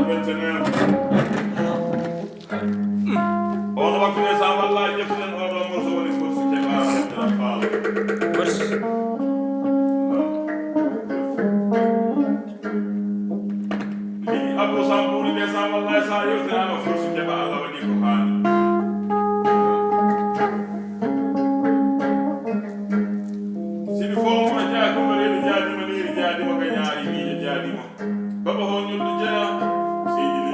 29 on waktu ne sa wallahi jeften o do morso woni force ke ba dina faal force li abu samburi ne sa wallahi sa yewtana no force ke ba Allah wadi ko haani sini fo mo ja ko re jadi maniri jadi mo ga nyaari ni jadi mo baba ho nyul jeya seydi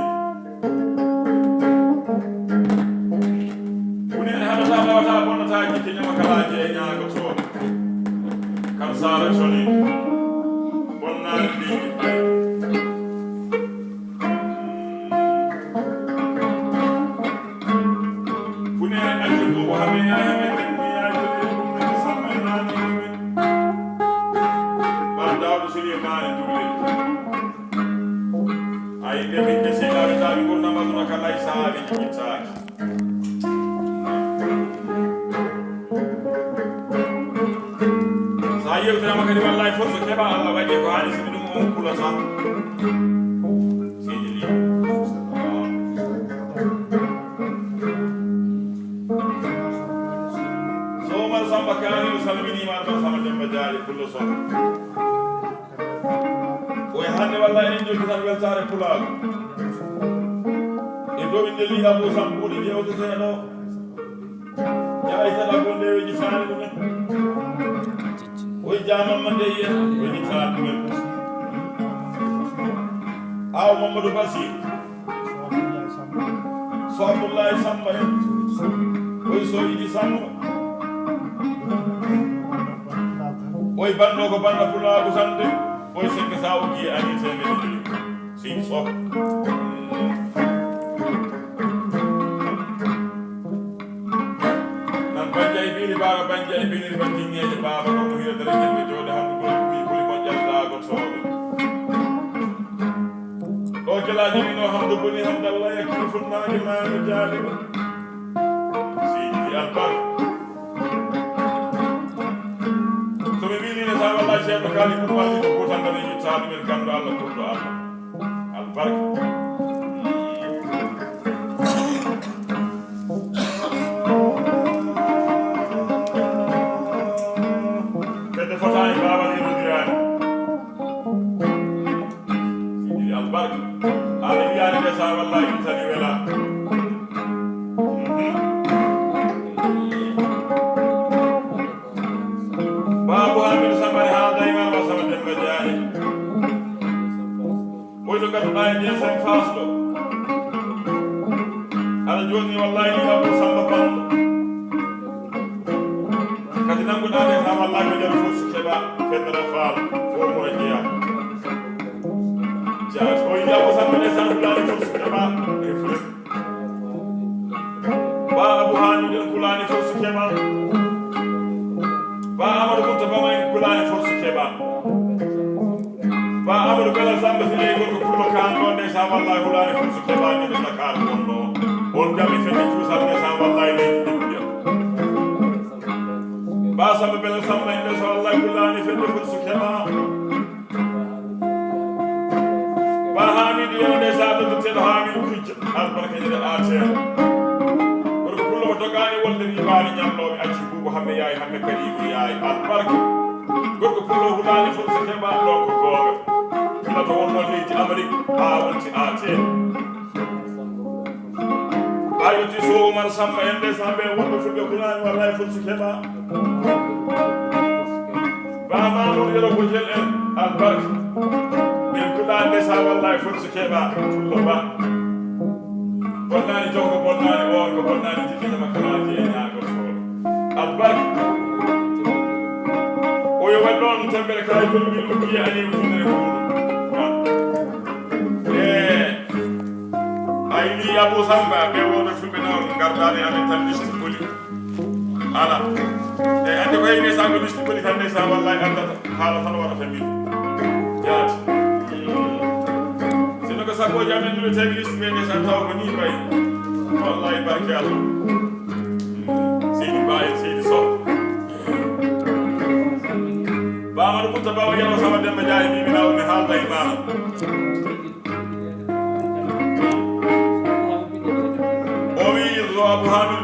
kuni hada ta wata bonna ta ki nyama kala je nyaago so kan sara soni bonna bi ay kuni ajju ko habe ya me ni ya je ni samay nani ba dawdo sini mani dulli ay demi de se la ta mi gonna ma duna kala isa bi kitaki ayo tama kadi wallahi forso keba Allah wadi ko hani simi dum on kula sa sidi li so mar samba kani salmini ma to sama demba jari kullo so o hande wallahi en jodi tan weltare pulago e do inde li abu sambudi jewto seno ya isa da gonde weji sani dum oy jaama mande yen woni taatu men aw Mamadou Bassi so Abdoulaye Samba oy so idi Samba oy bando ko banda pulaago sande oy senke sawo ki ani sene sin so nan banjay bili baba banjay bili banjingeje baba ko mo hira dara jembe jode hamdu ko ko mo jalla go so o jala ni no hamdu boni hamdallah yakul funna ma jalib sidi albar so be bili ne sa wallahi cheikh kali ko wali ko tan dana ni taadu men gando Allah ko do Allah albar fatani baba ni rudirani sidi albar ali biani de sa wallahi tani wala babu amir samari ha dayman wa sama dembe jaani moyto gadu ay de sen faslo ala joni wallahi ni babu samba bando kadi nangu dane ha wallahi ko jaru fo keba fedra faal fo mo jeya jaat o ya ko sambe ne san kulani fo keba ba abu hanu den kulani fo keba ba amadu kunta ba may kulani fo keba ba amadu bela sambe fi lay ko ko kan do ne sa wallahi kulani fo keba ni de Dakar bonno on jami fe ni fu sambe sa wallahi ni ba sama bela sama inde so Allah kulani fedde fursu kema ba hamid yonde sabu to tel hamid kujja albarka jere ate ko kullo mo dogani wolde ni baani nyamlo mi acci bubu hambe yaay hambe kalibu yaay albarka ko kullo hulani fursu kema do ko goga kila to wonno leyti Amerique ha wonti ate ayoti so Umar Samba ende sambe wonno fulbe kulani wallahi fursu kema bama mo yero ko jel en albarka min kulande sa wallahi forse keba fullo ba bonnani jongo bonnani o ko bonnani tikina makalati en yaago so albarka o yo wadon tembere kay ko mi ko yi ani wudere ko ay ni Abu Samba be wono fulbe non gardani amin tan liste poli ala ande ko yene sango liste poli tan ne sa wallahi anda hala tan wara tammi jaati sino ko sango jamen no tagi liste be ne sa taw ko ni bay wallahi barke Allah sidi bay sidi so ba ma ko tabaw yalla sama dem jaay mi na woni halda imam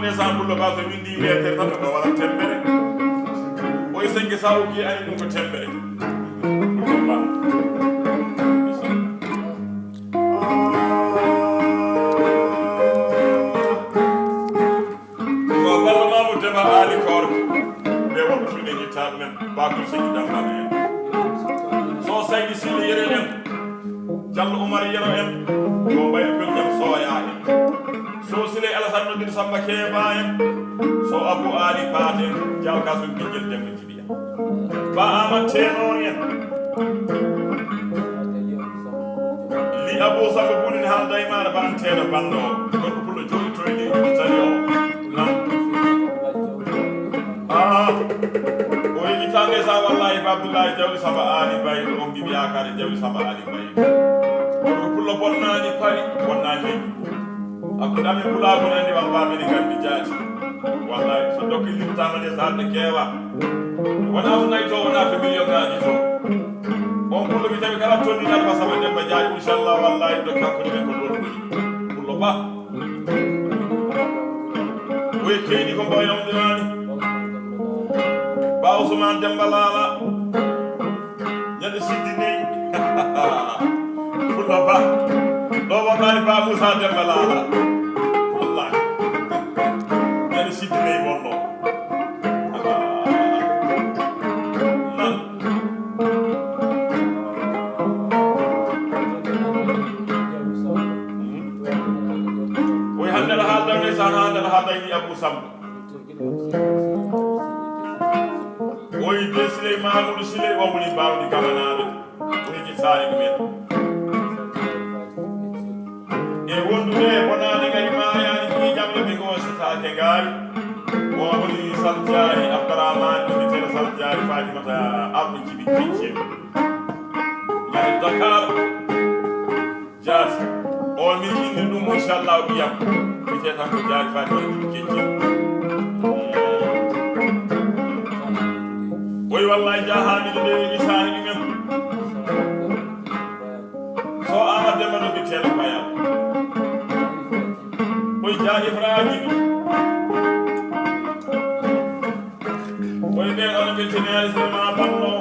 ndeysaan Pullo Ba so windi leetere tan ko wala tembere o sengi sawuki ani ɗum ko tembere Pullo Ba ko ballo mamu dema ali korko ɓe wonɓe fulɓe ñittaɓe men bakol segi dammama en so saydi sille yere en Diallo Oumar yero en yo mbaye pel jam soya en so sile Alassane noddir Samba Keba en so Abou Ali Pate en jaw kasun ɓinguel demɓe jiɗiya ba Amad Tenon en li Abou Samba ɓuɗini haalda e maɗa banteɗo banno gorko pullo joni toyni tari o nam o yiɗitande sa wallahi ba Abdoulaye Jawli Samba Ali Baydo on giɓi yakare Jawli Samba Ali Baydo gorko pullo bonnani pari bonnani leñi hakkude amin pulago nandi wambaɓe ne gandi jaati wallahi so dokki limtama nde sarde keewa wona so nayi to wona to million ngaji to on pullo mi tawi kala tonninaɗo ma Samba Demba Diaji inchallah wallahi dokki hakkude men ko ɗon woni pullo ba oye keyni ko mbaw yawdirani ba Ousmane Demba Lala ñande siddi neyyi pullo ba ɗo wonani ba Moussa Demba Lala wallahi ñande siddi neyyi wonno nan oy hande aɗa haalda ndeysan hande aɗa haalda ni Abou Samba oyi de Siley Mamoudou Siley o woni mbawdi gamanaɓe oyi jittani ɗumen e wondude bonade gari mayani ƴiƴamle ɓe gositake gaari o woni Saldiari Abdourahmane ɗumiteɗo Saldiari Fatimata Abdou Djibi Keccel ñande Dakar jaati on min inni ɗum inchallah ɓiyam wite tan ko jaari Fatimata Djibi Keccel oyi wallahi jahamide nde ƴitani ɗumen so Amad Demba nodditeɗo bayal oyi ja Ibrahima oyi ɓen ono beltinere sema banno